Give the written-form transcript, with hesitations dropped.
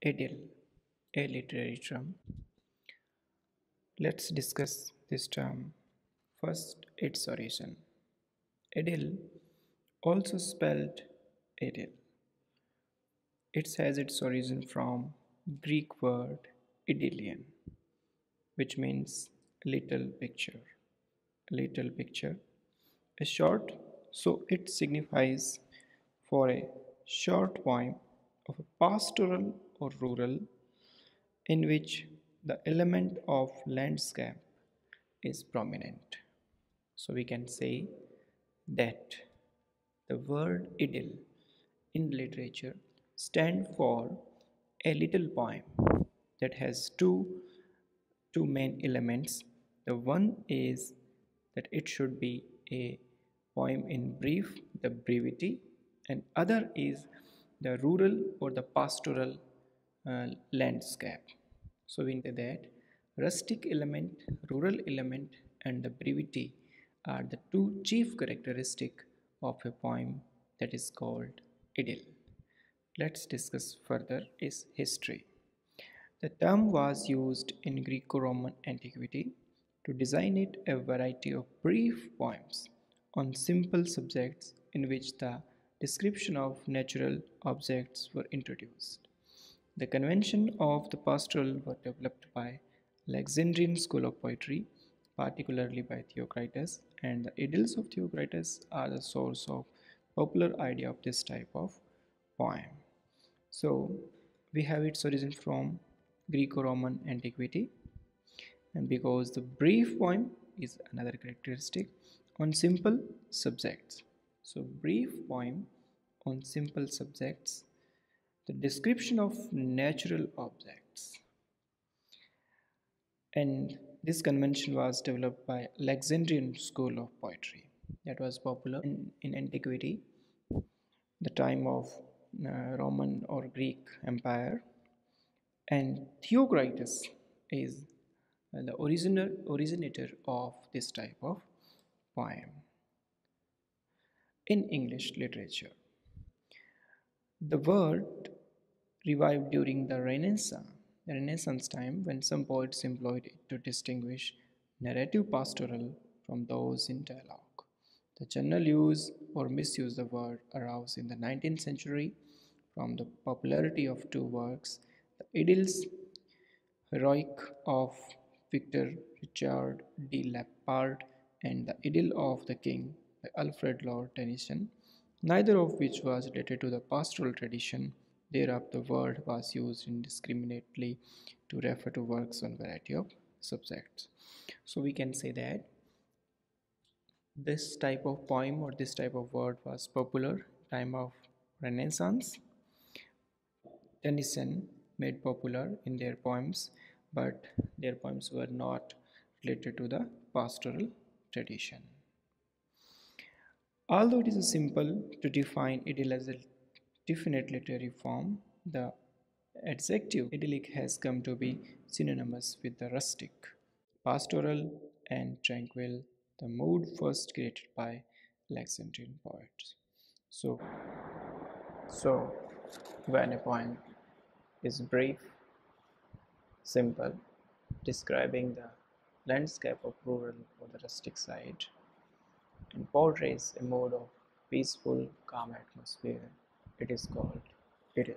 Idyll, a literary term. Let's discuss this term. First, its origin. Idyll, also spelled Idyll. It has its origin from Greek word Idyllion, which means little picture. Little picture. A short, so it signifies for a short poem of a pastoral or rural in which the element of landscape is prominent. So we can say that the word idyll in literature stands for a little poem that has two main elements. The one is that it should be a poem in brief, the brevity, and other is the rural or the pastoral landscape. So we know that rustic element, rural element, and the brevity are the two chief characteristics of a poem that is called idyll. Let's discuss further its history. The term was used in Greco-Roman antiquity to designate a variety of brief poems on simple subjects in which the description of natural objects were introduced. The convention of the pastoral were developed by Alexandrian school of poetry, particularly by Theocritus, and the idylls of Theocritus are the source of popular idea of this type of poem. So we have its origin from Greco-Roman antiquity, and because the brief poem is another characteristic on simple subjects. So brief poem on simple subjects, the description of natural objects, and this convention was developed by Alexandrian school of poetry that was popular in antiquity, the time of Roman or Greek Empire, and Theocritus is the originator of this type of poem in English literature. The word revived during the Renaissance time when some poets employed it to distinguish narrative pastoral from those in dialogue. The general use or misuse of the word arose in the 19th century from the popularity of two works, the Idylls Heroic of Victor Richard de Lampard and The Idyll of the King by Alfred Lord Tennyson, neither of which was related to the pastoral tradition. Thereafter, the word was used indiscriminately to refer to works on variety of subjects. So we can say that this type of poem or this type of word was popular time of Renaissance. Tennyson made popular in their poems, but their poems were not related to the pastoral tradition. Although it is simple to define idyll as a definite literary form, the adjective idyllic has come to be synonymous with the rustic, pastoral, and tranquil, the mood first created by Alexandrian poets. So, so when a poem is brief, simple, describing the landscape of rural or the rustic side, and portrays a mode of peaceful, calm atmosphere, it is called idyll.